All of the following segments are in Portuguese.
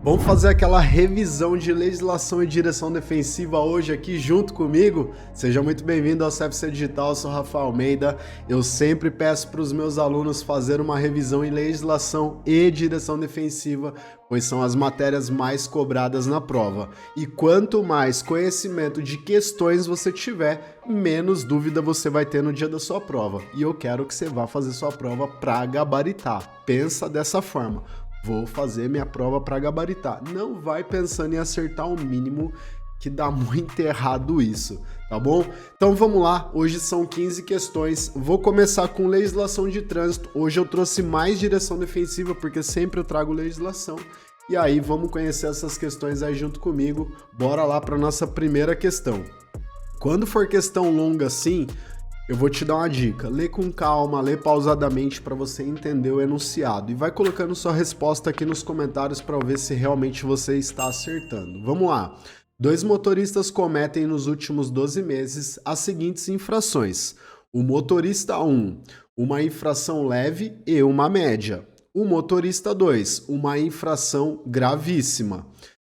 Vamos fazer aquela revisão de legislação e direção defensiva hoje aqui junto comigo? Seja muito bem-vindo ao CFC Digital, eu sou Rafael Almeida. Eu sempre peço para os meus alunos fazer uma revisão em legislação e direção defensiva, pois são as matérias mais cobradas na prova. E quanto mais conhecimento de questões você tiver, menos dúvida você vai ter no dia da sua prova. E eu quero que você vá fazer sua prova para gabaritar. Pensa dessa forma. Vou fazer minha prova para gabaritar. Não vai pensando em acertar o mínimo, que dá muito errado isso, tá bom? Então vamos lá, hoje são 15 questões. Vou começar com legislação de trânsito. Hoje eu trouxe mais direção defensiva, porque sempre eu trago legislação. E aí vamos conhecer essas questões aí junto comigo. Bora lá para nossa primeira questão. Quando for questão longa assim, eu vou te dar uma dica, lê com calma, lê pausadamente para você entender o enunciado e vai colocando sua resposta aqui nos comentários para ver se realmente você está acertando. Vamos lá. 2 motoristas cometem nos últimos 12 meses as seguintes infrações. O motorista 1, uma infração leve e uma média. O motorista 2, uma infração gravíssima.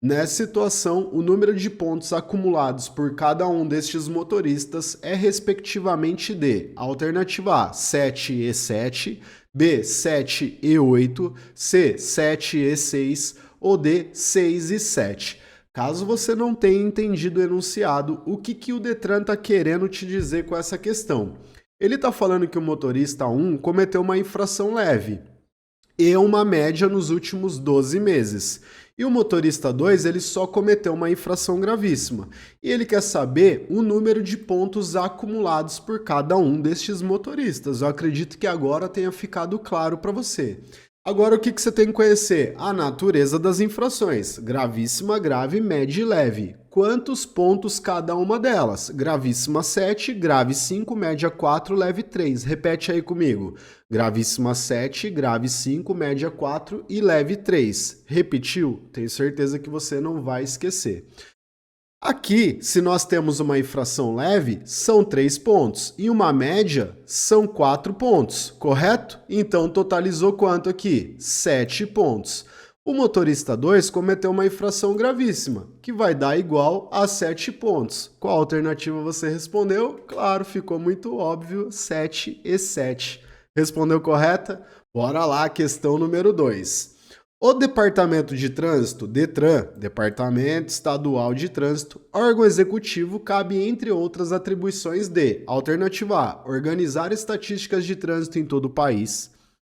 Nessa situação, o número de pontos acumulados por cada um destes motoristas é respectivamente de alternativa A, 7 e 7, B, 7 e 8, C, 7 e 6 ou D, 6 e 7. Caso você não tenha entendido o enunciado, o que o Detran está querendo te dizer com essa questão? Ele está falando que o motorista 1 cometeu uma infração leve e uma média nos últimos 12 meses. E o motorista 2, ele só cometeu uma infração gravíssima. E ele quer saber o número de pontos acumulados por cada um destes motoristas. Eu acredito que agora tenha ficado claro para você. Agora o que você tem que conhecer? A natureza das infrações. Gravíssima, grave, média e leve. Quantos pontos cada uma delas? Gravíssima 7, grave 5, média 4, leve 3. Repete aí comigo. Gravíssima 7, grave 5, média 4 e leve 3. Repetiu? Tenho certeza que você não vai esquecer. Aqui, se nós temos uma infração leve, são 3 pontos e uma média são 4 pontos, correto? Então, totalizou quanto aqui? 7 pontos. O motorista 2 cometeu uma infração gravíssima, que vai dar igual a 7 pontos. Qual alternativa você respondeu? Claro, ficou muito óbvio, 7 e 7. Respondeu correta? Bora lá, questão número 2. O Departamento de Trânsito, DETRAN, Departamento Estadual de Trânsito, órgão executivo, cabe entre outras atribuições de alternativa A, organizar estatísticas de trânsito em todo o país,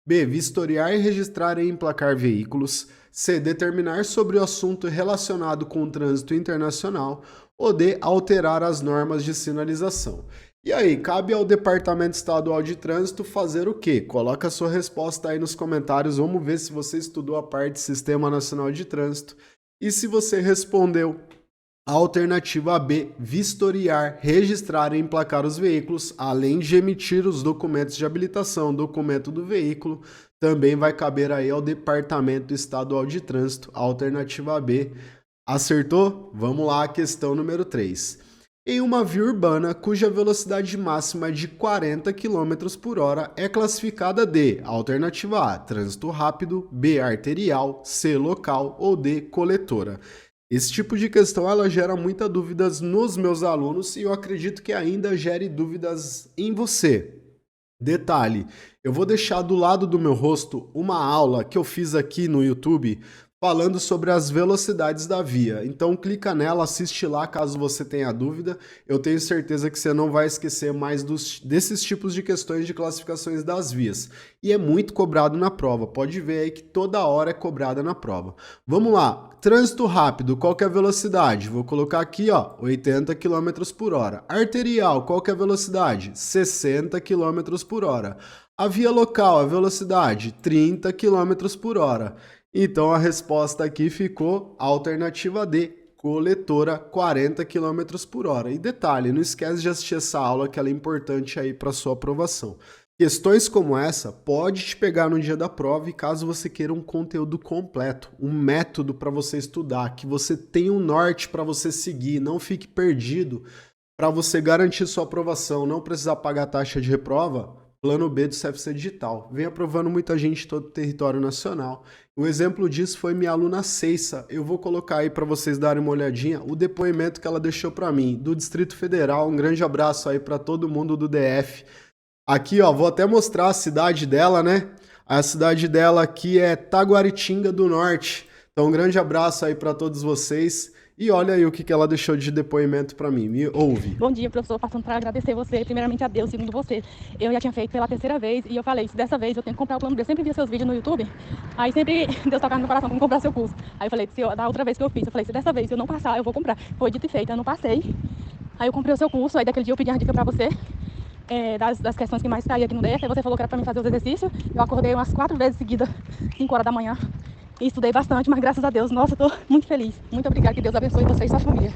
B, vistoriar e registrar e emplacar veículos, C, determinar sobre o assunto relacionado com o trânsito internacional, ou D, alterar as normas de sinalização. E aí, cabe ao Departamento Estadual de Trânsito fazer o quê? Coloca a sua resposta aí nos comentários, vamos ver se você estudou a parte Sistema Nacional de Trânsito. E se você respondeu a alternativa B, vistoriar, registrar e emplacar os veículos, além de emitir os documentos de habilitação, documento do veículo, também vai caber aí ao Departamento Estadual de Trânsito, a alternativa B. Acertou? Vamos lá, questão número 3. Em uma via urbana cuja velocidade máxima é de 40 km por hora é classificada de alternativa A, trânsito rápido, B, arterial, C, local ou D, coletora. Esse tipo de questão ela gera muitas dúvidas nos meus alunos e eu acredito que ainda gere dúvidas em você. Detalhe, eu vou deixar do lado do meu rosto uma aula que eu fiz aqui no YouTube falando sobre as velocidades da via. Então clica nela, assiste lá caso você tenha dúvida. Eu tenho certeza que você não vai esquecer mais desses tipos de questões de classificações das vias. E é muito cobrado na prova. Pode ver aí que toda hora é cobrada na prova. Vamos lá. Trânsito rápido, qual que é a velocidade? Vou colocar aqui, ó, 80 km por hora. Arterial, qual que é a velocidade? 60 km por hora. A via local, a velocidade? 30 km por hora. Então a resposta aqui ficou alternativa D, coletora 40 km por hora. E detalhe, não esquece de assistir essa aula que ela é importante aí para sua aprovação. Questões como essa pode te pegar no dia da prova e caso você queira um conteúdo completo, um método para você estudar, que você tenha um norte para você seguir, não fique perdido, para você garantir sua aprovação, não precisar pagar taxa de reprova, Plano B do CFC Digital. Vem aprovando muita gente em todo o território nacional. Um exemplo disso foi minha aluna Ceissa. Eu vou colocar aí para vocês darem uma olhadinha o depoimento que ela deixou para mim, do Distrito Federal. Um grande abraço aí para todo mundo do DF. Aqui, ó, vou até mostrar a cidade dela, né? A cidade dela aqui é Taguaritinga do Norte. Então, um grande abraço aí para todos vocês. E olha aí o que ela deixou de depoimento para mim. Me ouve. Bom dia, professor. Passando para agradecer você, primeiramente a Deus, segundo você. Eu já tinha feito pela terceira vez e eu falei, se dessa vez eu tenho que comprar o plano B. Eu sempre via seus vídeos no YouTube, aí sempre Deus tocava no meu coração para comprar seu curso. Aí eu falei, da outra vez que eu fiz, eu falei, se dessa vez eu não passar, eu vou comprar. Foi dito e feito, eu não passei. Aí eu comprei o seu curso, aí daquele dia eu pedi uma dica para você. Das questões que mais caíam aqui no DF, aí você falou que era para mim fazer os exercícios. Eu acordei umas 4 vezes seguidas, 5 horas da manhã. E estudei bastante, mas graças a Deus, nossa, eu tô muito feliz. Muito obrigada, que Deus abençoe você e sua família.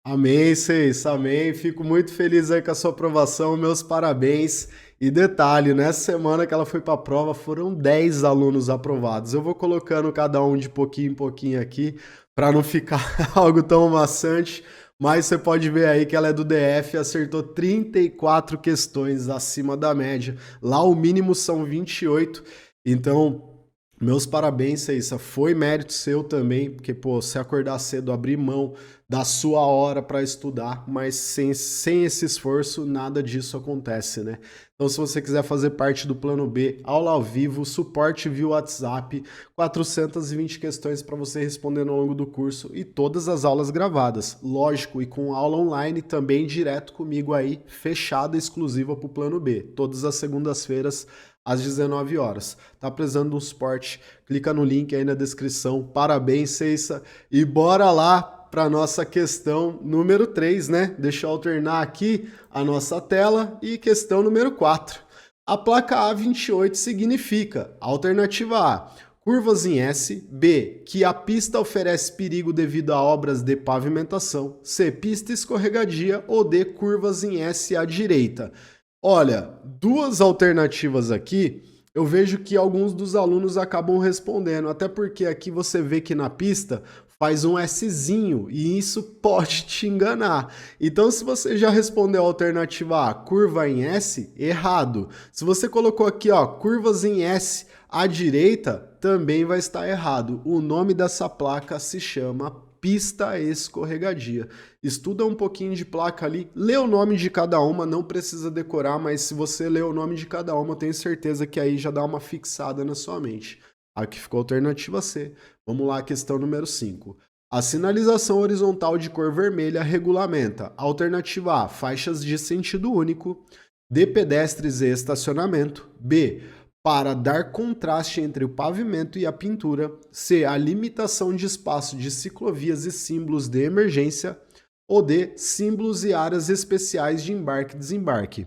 Amém, Ceissa, amém. Fico muito feliz aí com a sua aprovação, meus parabéns. E detalhe, nessa semana que ela foi para a prova, foram 10 alunos aprovados. Eu vou colocando cada um de pouquinho em pouquinho aqui, para não ficar algo tão maçante. Mas você pode ver aí que ela é do DF, acertou 34 questões acima da média. Lá o mínimo são 28. Então, meus parabéns, Ceissa. Foi mérito seu também, porque, pô, se acordar cedo, abrir mão da sua hora para estudar, mas sem esse esforço, nada disso acontece, né? Então, se você quiser fazer parte do Plano B, aula ao vivo, suporte via WhatsApp, 420 questões para você responder ao longo do curso e todas as aulas gravadas. Lógico, e com aula online também direto comigo aí, fechada, exclusiva para o Plano B. Todas as segundas-feiras, às 19 horas. Tá precisando de um suporte? Clica no link aí na descrição. Parabéns, Ceissa. E bora lá para nossa questão número 3, né? Deixa eu alternar aqui a nossa tela e questão número 4. A placa A28 significa, alternativa A, curvas em S, B, que a pista oferece perigo devido a obras de pavimentação, C, pista escorregadia ou D, curvas em S à direita. Olha, duas alternativas aqui, eu vejo que alguns dos alunos acabam respondendo, até porque aqui você vê que na pista faz um Szinho e isso pode te enganar. Então, se você já respondeu a alternativa A, curva em S, errado. Se você colocou aqui, ó, curvas em S à direita, também vai estar errado. O nome dessa placa se chama pista escorregadia. Estuda um pouquinho de placa ali, lê o nome de cada uma, não precisa decorar, mas se você ler o nome de cada uma, eu tenho certeza que aí já dá uma fixada na sua mente. Aqui ficou a alternativa C. Vamos lá, questão número 5. A sinalização horizontal de cor vermelha regulamenta. Alternativa A, faixas de sentido único. D, pedestres e estacionamento. B, para dar contraste entre o pavimento e a pintura. C, a limitação de espaço de ciclovias e símbolos de emergência. Ou D, símbolos e áreas especiais de embarque e desembarque.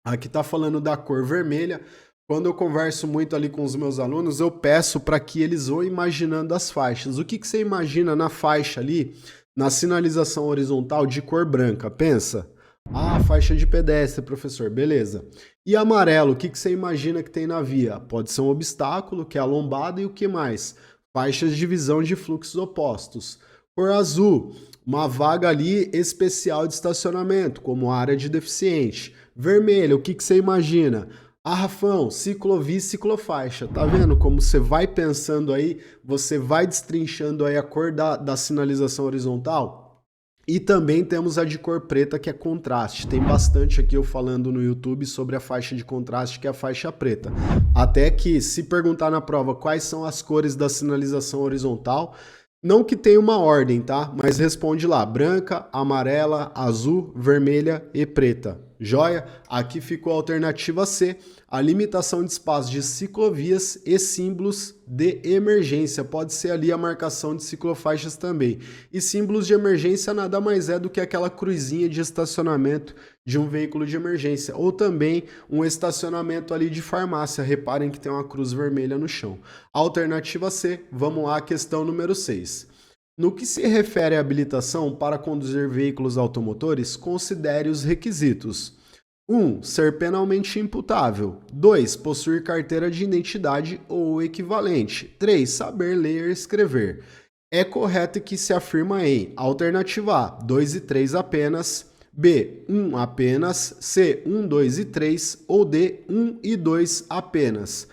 Aqui está falando da cor vermelha. Quando eu converso muito ali com os meus alunos, eu peço para que eles vão imaginando as faixas. O que você imagina na faixa ali, na sinalização horizontal de cor branca? Pensa. Ah, faixa de pedestre, professor, beleza. E amarelo, o que você imagina que tem na via? Pode ser um obstáculo, que é a lombada, e o que mais? Faixas de visão de fluxos opostos. Cor azul, uma vaga ali especial de estacionamento, como área de deficiente. Vermelho, o que você imagina? Arrafão, ciclovia e ciclofaixa. Tá vendo como você vai pensando aí, você vai destrinchando aí a cor da sinalização horizontal? E também temos a de cor preta, que é contraste. Tem bastante aqui eu falando no YouTube sobre a faixa de contraste, que é a faixa preta. Até que, se perguntar na prova quais são as cores da sinalização horizontal, não que tenha uma ordem, tá? Mas responde lá, branca, amarela, azul, vermelha e preta. Joia? Aqui ficou a alternativa C, a limitação de espaço de ciclovias e símbolos de emergência. Pode ser ali a marcação de ciclofaixas também. E símbolos de emergência nada mais é do que aquela cruzinha de estacionamento de um veículo de emergência. Ou também um estacionamento ali de farmácia. Reparem que tem uma cruz vermelha no chão. Alternativa C, vamos lá, questão número 6. No que se refere à habilitação para conduzir veículos automotores, considere os requisitos. 1. Ser penalmente imputável. 2. Possuir carteira de identidade ou equivalente. 3. Saber ler e escrever. É correto que se afirma em alternativa A, 2 e 3 apenas, B, 1 apenas, C, 1, 2 e 3 ou D, 1 e 2 apenas.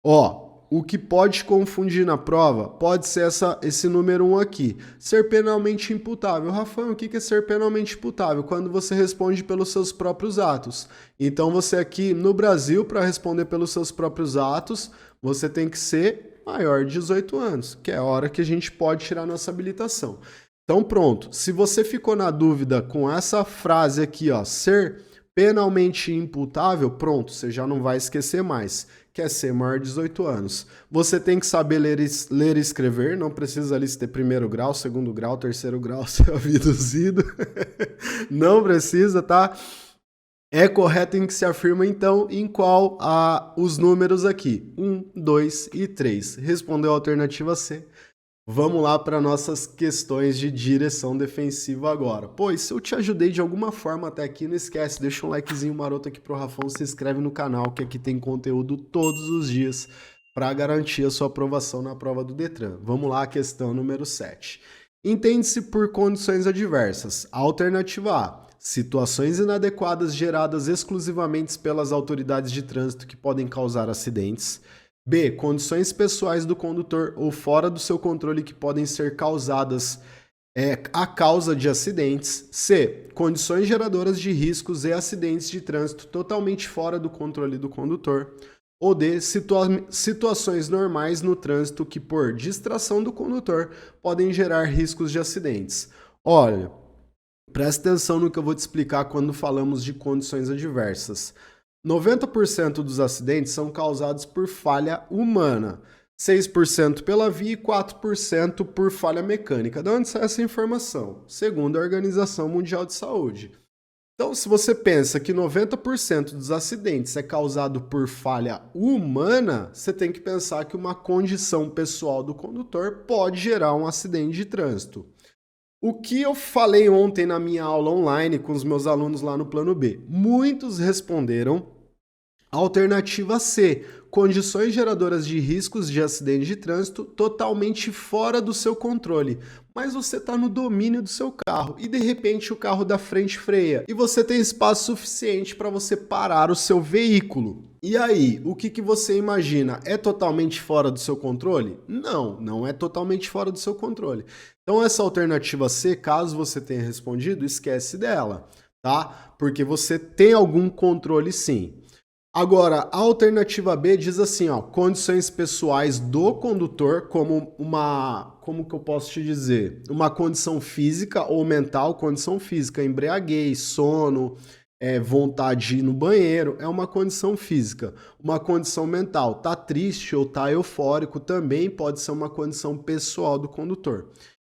O que pode confundir na prova pode ser esse número 1 aqui, ser penalmente imputável. Rafael, o que é ser penalmente imputável? Quando você responde pelos seus próprios atos. Então você aqui no Brasil, para responder pelos seus próprios atos, você tem que ser maior de 18 anos, que é a hora que a gente pode tirar nossa habilitação. Então pronto, se você ficou na dúvida com essa frase aqui, ser penalmente imputável, pronto, você já não vai esquecer mais, que é ser maior de 18 anos. Você tem que saber ler e escrever, não precisa ali ter primeiro grau, segundo grau, terceiro grau, ser abduzido, não precisa, tá? É correto em que se afirma, então, em qual os números aqui, 1, 2 e 3. Respondeu a alternativa C. Vamos lá para nossas questões de direção defensiva agora. Pô, se eu te ajudei de alguma forma até aqui, não esquece, deixa um likezinho maroto aqui pro Rafão, se inscreve no canal, que aqui tem conteúdo todos os dias para garantir a sua aprovação na prova do Detran. Vamos lá, questão número 7. Entende-se por condições adversas. Alternativa A. Situações inadequadas geradas exclusivamente pelas autoridades de trânsito que podem causar acidentes. B. Condições pessoais do condutor ou fora do seu controle que podem ser causadas a causa de acidentes. C. Condições geradoras de riscos e acidentes de trânsito totalmente fora do controle do condutor. Ou D. Situações normais no trânsito que, por distração do condutor, podem gerar riscos de acidentes. Olha, presta atenção no que eu vou te explicar quando falamos de condições adversas. 90% dos acidentes são causados por falha humana, 6% pela via e 4% por falha mecânica. De onde sai essa informação? Segundo a Organização Mundial de Saúde. Então, se você pensa que 90% dos acidentes é causado por falha humana, você tem que pensar que uma condição pessoal do condutor pode gerar um acidente de trânsito. O que eu falei ontem na minha aula online com os meus alunos lá no Plano B? Muitos responderam alternativa C, condições geradoras de riscos de acidente de trânsito totalmente fora do seu controle. Mas você está no domínio do seu carro e de repente o carro da frente freia e você tem espaço suficiente para você parar o seu veículo. E aí, o que você imagina? É totalmente fora do seu controle? Não, não é totalmente fora do seu controle. Então essa alternativa C, caso você tenha respondido, esquece dela, tá? Porque você tem algum controle sim. Agora, a alternativa B diz assim, condições pessoais do condutor, como que eu posso te dizer? Uma condição física ou mental, condição física, embriaguez, sono, vontade de ir no banheiro, é uma condição física. Uma condição mental, tá triste ou tá eufórico, também pode ser uma condição pessoal do condutor.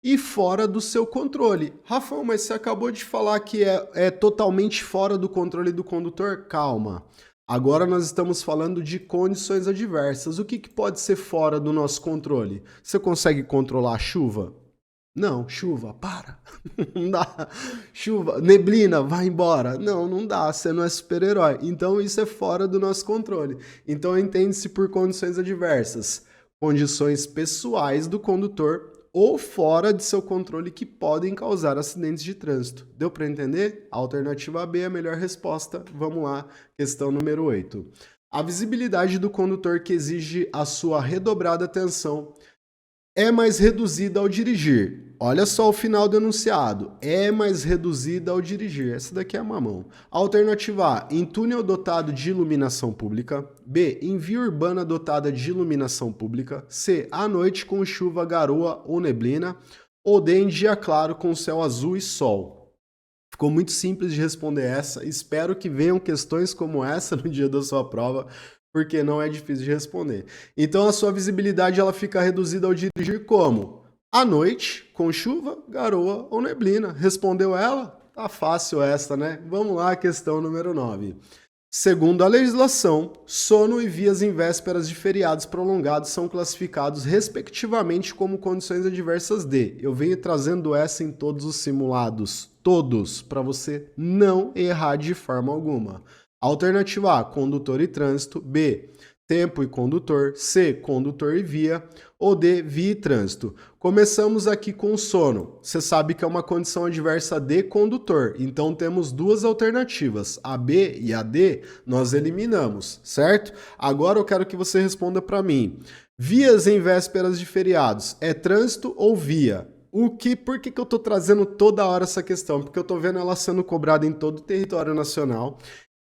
E fora do seu controle. Rafael, mas você acabou de falar que é totalmente fora do controle do condutor? Calma. Agora nós estamos falando de condições adversas. O que pode ser fora do nosso controle? Você consegue controlar a chuva? Não, chuva, para. Não dá. Chuva, neblina, vai embora. Não, não dá, você não é super-herói. Então isso é fora do nosso controle. Então entende-se por condições adversas. Condições pessoais do condutor ou fora de seu controle que podem causar acidentes de trânsito. Deu para entender? A alternativa B é a melhor resposta. Vamos lá, questão número 8. A visibilidade do condutor que exige a sua redobrada atenção é mais reduzida ao dirigir. Olha só o final do enunciado. É mais reduzida ao dirigir. Essa daqui é a mamão. Alternativa A, em túnel dotado de iluminação pública. B, em via urbana dotada de iluminação pública. C, à noite com chuva, garoa ou neblina. Ou D, em dia claro com céu azul e sol. Ficou muito simples de responder essa. Espero que venham questões como essa no dia da sua prova, porque não é difícil de responder. Então a sua visibilidade ela fica reduzida ao dirigir como? À noite, com chuva, garoa ou neblina. Respondeu ela? Tá fácil essa, né? Vamos lá, questão número 9. Segundo a legislação, sono e vias em vésperas de feriados prolongados são classificados respectivamente como condições adversas D. Eu venho trazendo essa em todos os simulados, todos, para você não errar de forma alguma. Alternativa A, condutor e trânsito. B, tempo e condutor, C, condutor e via, ou D, via e trânsito. Começamos aqui com o sono. Você sabe que é uma condição adversa de condutor, então temos duas alternativas, a B e a D, nós eliminamos, certo? Agora eu quero que você responda para mim. Vias em vésperas de feriados, é trânsito ou via? Por que eu estou trazendo toda hora essa questão? Porque eu estou vendo ela sendo cobrada em todo o território nacional.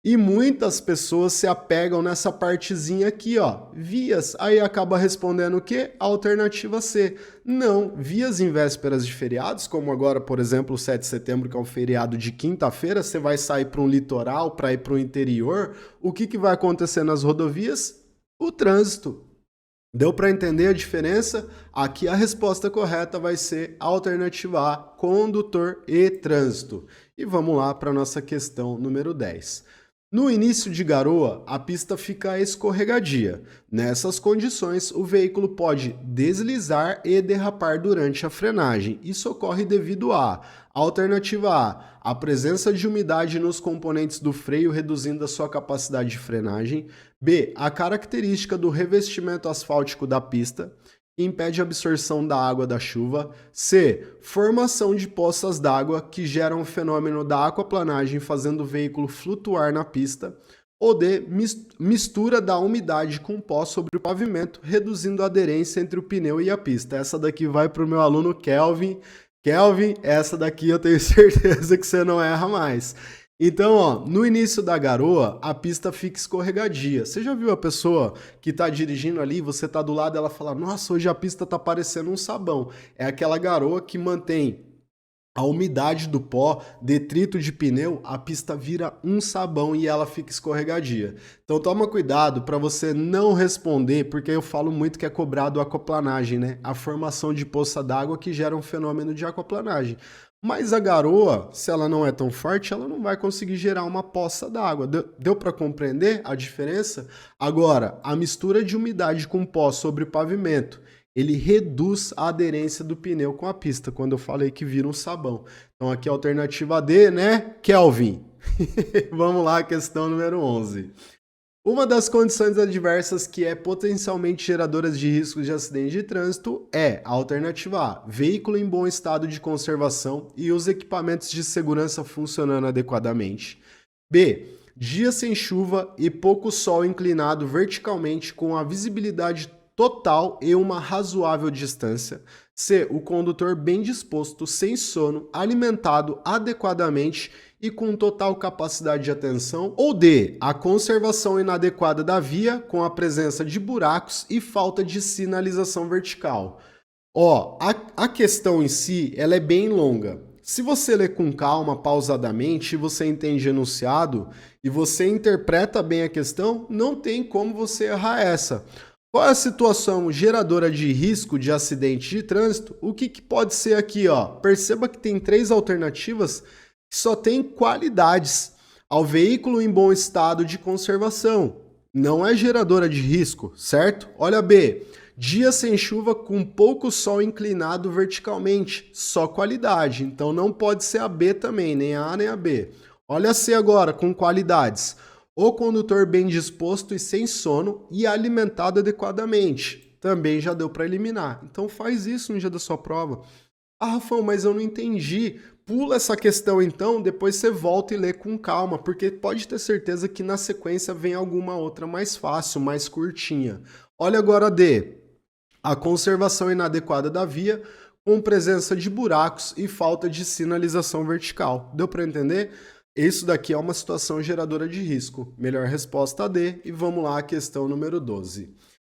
E muitas pessoas se apegam nessa partezinha aqui, ó, vias. Aí acaba respondendo o quê? A alternativa C. Não, vias em vésperas de feriados, como agora, por exemplo, o 7 de setembro, que é um feriado de quinta-feira, você vai sair para um litoral, para ir para o interior, o que vai acontecer nas rodovias? O trânsito. Deu para entender a diferença? Aqui a resposta correta vai ser a alternativa A, condutor e trânsito. E vamos lá para a nossa questão número 10. No início de garoa, a pista fica escorregadia. Nessas condições, o veículo pode deslizar e derrapar durante a frenagem. Isso ocorre devido a alternativa A presença de umidade nos componentes do freio, reduzindo a sua capacidade de frenagem. B, a característica do revestimento asfáltico da pista, que impede a absorção da água da chuva. C, formação de poças d'água que geram o fenômeno da aquaplanagem, fazendo o veículo flutuar na pista. Ou D, mistura da umidade com pó sobre o pavimento, reduzindo a aderência entre o pneu e a pista. Essa daqui vai para o meu aluno Kelvin. Kelvin, essa daqui eu tenho certeza que você não erra mais. Então, ó, no início da garoa, a pista fica escorregadia. Você já viu a pessoa que está dirigindo ali, você está do lado, ela fala, nossa, hoje a pista está parecendo um sabão. É aquela garoa que mantém a umidade do pó, detrito de pneu, a pista vira um sabão e ela fica escorregadia. Então toma cuidado para você não responder, porque eu falo muito que é cobrado a aquaplanagem, né? A formação de poça d'água que gera um fenômeno de aquaplanagem. Mas a garoa, se ela não é tão forte, ela não vai conseguir gerar uma poça d'água. Deu para compreender a diferença? Agora, a mistura de umidade com pó sobre o pavimento, ele reduz a aderência do pneu com a pista, quando eu falei que vira um sabão. Então aqui a alternativa D, né, Kelvin? Vamos lá, questão número 11. Uma das condições adversas que é potencialmente geradoras de riscos de acidente de trânsito é a alternativa A, veículo em bom estado de conservação e os equipamentos de segurança funcionando adequadamente. B, dia sem chuva e pouco sol inclinado verticalmente com a visibilidade total e uma razoável distância. C, o condutor bem disposto, sem sono, alimentado adequadamente e com total capacidade de atenção. Ou D, a conservação inadequada da via com a presença de buracos e falta de sinalização vertical. Ó, a questão em si, ela é bem longa. Se você ler com calma, pausadamente, você entende o enunciado e você interpreta bem a questão, não tem como você errar essa. Qual é a situação geradora de risco de acidente de trânsito? O que pode ser aqui, ó? Perceba que tem três alternativas que só tem qualidades. Ao veículo em bom estado de conservação. Não é geradora de risco, certo? Olha B. Dia sem chuva com pouco sol inclinado verticalmente. Só qualidade. Então não pode ser a B também, nem a A nem a B. Olha a C agora, com qualidades. O condutor bem disposto e sem sono e alimentado adequadamente. Também já deu para eliminar. Então faz isso no dia da sua prova. Ah, Rafão, mas eu não entendi. Pula essa questão então, depois você volta e lê com calma, porque pode ter certeza que na sequência vem alguma outra mais fácil, mais curtinha. Olha agora a D. A conservação inadequada da via com presença de buracos e falta de sinalização vertical. Deu para entender? Isso daqui é uma situação geradora de risco. Melhor resposta a D. E vamos lá à questão número 12.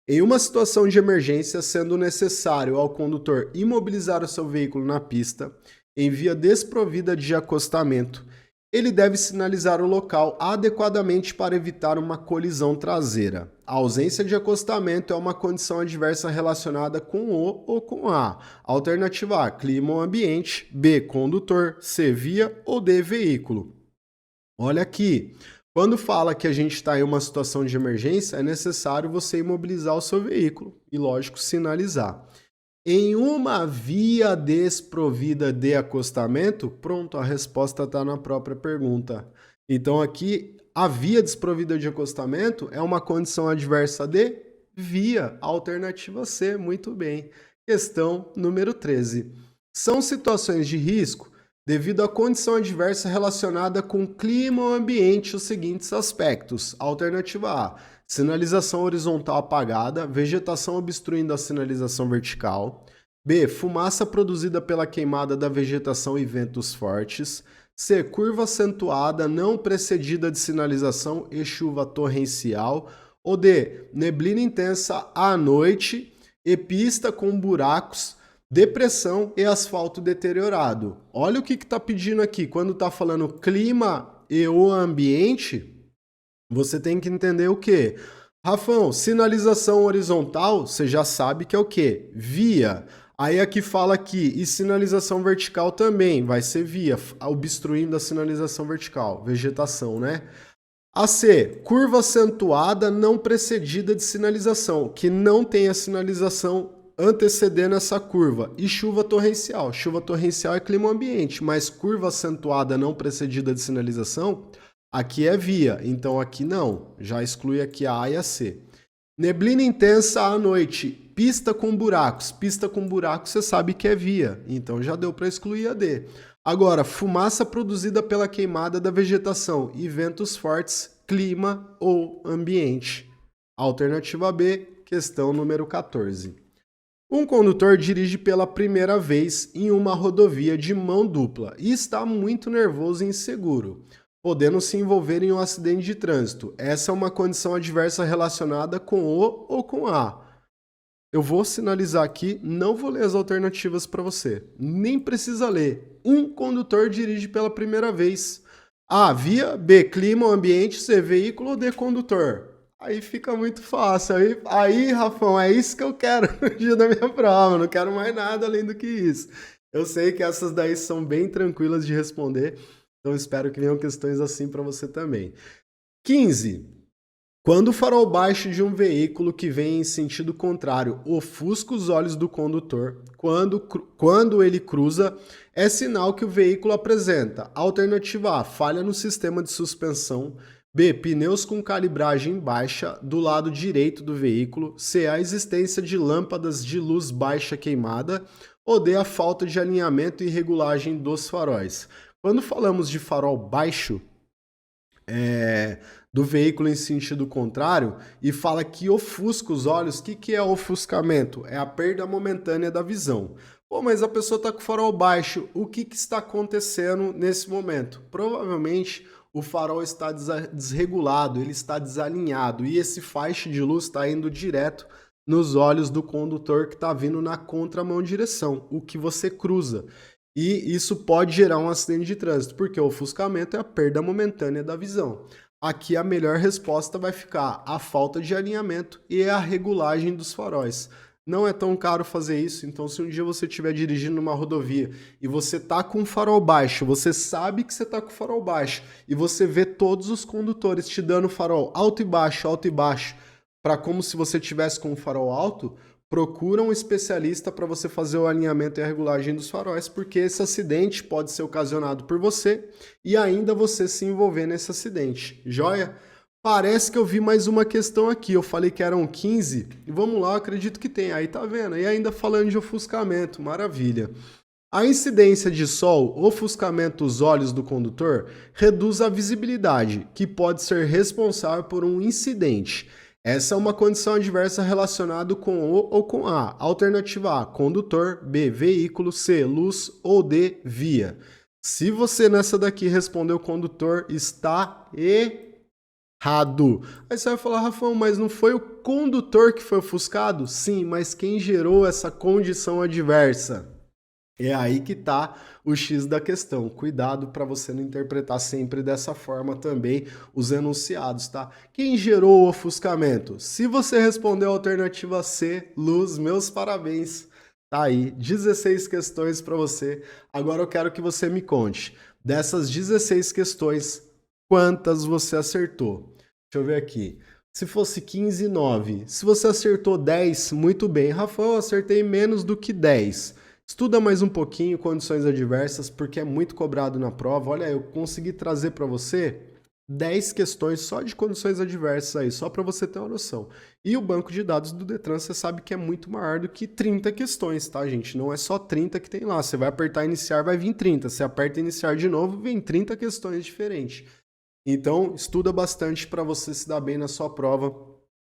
Em uma situação de emergência, sendo necessário ao condutor imobilizar o seu veículo na pista, em via desprovida de acostamento, ele deve sinalizar o local adequadamente para evitar uma colisão traseira. A ausência de acostamento é uma condição adversa relacionada com o ou com a. Alternativa A, clima ou ambiente. B, condutor. C, via ou D, veículo. Olha aqui. Quando fala que a gente está em uma situação de emergência, é necessário você imobilizar o seu veículo e, lógico, sinalizar. Em uma via desprovida de acostamento, pronto, a resposta está na própria pergunta. Então aqui A via desprovida de acostamento é uma condição adversa de via. Alternativa C, muito bem. Questão número 13. São situações de risco devido à condição adversa relacionada com clima ou ambiente os seguintes aspectos. Alternativa A, sinalização horizontal apagada, vegetação obstruindo a sinalização vertical. B, fumaça produzida pela queimada da vegetação e ventos fortes. C, curva acentuada não precedida de sinalização e chuva torrencial. Ou D, neblina intensa à noite e pista com buracos, depressão e asfalto deteriorado. Olha o que está pedindo aqui. Quando está falando clima e o ambiente, você tem que entender o quê? Rafão, sinalização horizontal, você já sabe que é o quê? Via. Aí aqui fala aqui, e sinalização vertical também, vai ser via, obstruindo a sinalização vertical, vegetação, né? A C, curva acentuada não precedida de sinalização, que não tem a sinalização antecedendo essa curva. E chuva torrencial. Chuva torrencial é clima ambiente, mas curva acentuada não precedida de sinalização, aqui é via, então aqui não. Já exclui aqui a A e a C. Neblina intensa à noite, pista com buracos. Pista com buracos você sabe que é via, então já deu para excluir a D. Agora, fumaça produzida pela queimada da vegetação e ventos fortes, clima ou ambiente. Alternativa B, questão número 14. Um condutor dirige pela primeira vez em uma rodovia de mão dupla e está muito nervoso e inseguro, podendo se envolver em um acidente de trânsito. Essa é uma condição adversa relacionada com o ou com a. Eu vou sinalizar aqui, não vou ler as alternativas para você. Nem precisa ler. Um condutor dirige pela primeira vez. A, via. B, clima ou ambiente. C, veículo. Ou D, condutor. Aí fica muito fácil. Aí, Rafão, é isso que eu quero no dia da minha prova. Não quero mais nada além do que isso. Eu sei que essas daí são bem tranquilas de responder. Então espero que venham questões assim para você também. 15. Quando o farol baixo de um veículo que vem em sentido contrário ofusca os olhos do condutor, quando ele cruza, é sinal que o veículo apresenta. Alternativa A, falha no sistema de suspensão. B, pneus com calibragem baixa do lado direito do veículo. C, a existência de lâmpadas de luz baixa queimada. Ou D, a falta de alinhamento e regulagem dos faróis. Quando falamos de farol baixo, do veículo em sentido contrário e fala que ofusca os olhos, o que é ofuscamento? É a perda momentânea da visão. Pô, mas a pessoa está com o farol baixo, o que está acontecendo nesse momento? Provavelmente o farol está desregulado, ele está desalinhado e esse faixa de luz está indo direto nos olhos do condutor que está vindo na contramão direção, o que você cruza. E isso pode gerar um acidente de trânsito, porque o ofuscamento é a perda momentânea da visão. Aqui a melhor resposta vai ficar a falta de alinhamento e a regulagem dos faróis. Não é tão caro fazer isso, então se um dia você estiver dirigindo numa rodovia e você tá com o farol baixo, você sabe que você tá com o farol baixo e você vê todos os condutores te dando farol alto e baixo, para como se você tivesse com o farol alto, procura um especialista para você fazer o alinhamento e a regulagem dos faróis, porque esse acidente pode ser ocasionado por você e ainda você se envolver nesse acidente. Joia? Parece que eu vi mais uma questão aqui. Eu falei que eram 15 e vamos lá, eu acredito que tem. Aí tá vendo? E ainda falando de ofuscamento, maravilha. A incidência de sol, ofuscamento dos olhos do condutor, reduz a visibilidade, que pode ser responsável por um incidente. Essa é uma condição adversa relacionada com o ou com a. Alternativa A, condutor. B, veículo. C, luz. Ou D, via. Se você nessa daqui respondeu condutor, está errado. Aí você vai falar, Rafão, mas não foi o condutor que foi ofuscado? Sim, mas quem gerou essa condição adversa? É aí que está o X da questão. Cuidado para você não interpretar sempre dessa forma também os enunciados, tá? Quem gerou o ofuscamento? Se você respondeu a alternativa C, luz, meus parabéns. Tá aí, 16 questões para você. Agora eu quero que você me conte. Dessas 16 questões, quantas você acertou? Deixa eu ver aqui. Se fosse 15, 9. Se você acertou 10, muito bem. Rafael, eu acertei menos do que 10. Estuda mais um pouquinho condições adversas, porque é muito cobrado na prova. Olha, eu consegui trazer para você 10 questões só de condições adversas aí, só para você ter uma noção. E o banco de dados do Detran, você sabe que é muito maior do que 30 questões, tá, gente? Não é só 30 que tem lá. Você vai apertar iniciar, vai vir 30. Você aperta iniciar de novo, vem 30 questões diferentes. Então, estuda bastante para você se dar bem na sua prova.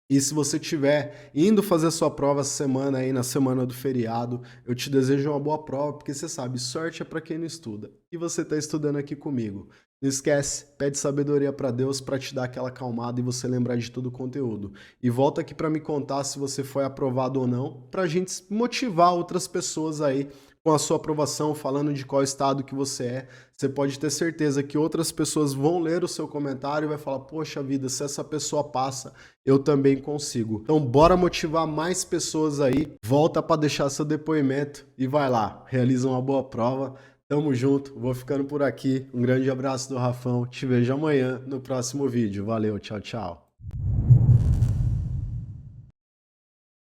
E se você estiver indo fazer a sua prova essa semana aí, na semana do feriado, eu te desejo uma boa prova, porque você sabe, sorte é para quem não estuda. E você está estudando aqui comigo. Não esquece, pede sabedoria para Deus para te dar aquela acalmada e você lembrar de todo o conteúdo. E volta aqui para me contar se você foi aprovado ou não, para a gente motivar outras pessoas aí com a sua aprovação, falando de qual estado que você é. Você pode ter certeza que outras pessoas vão ler o seu comentário e vai falar, poxa vida, se essa pessoa passa, eu também consigo. Então bora motivar mais pessoas aí, volta para deixar seu depoimento e vai lá, realiza uma boa prova. Tamo junto, vou ficando por aqui. Um grande abraço do Rafão, te vejo amanhã no próximo vídeo. Valeu, tchau, tchau.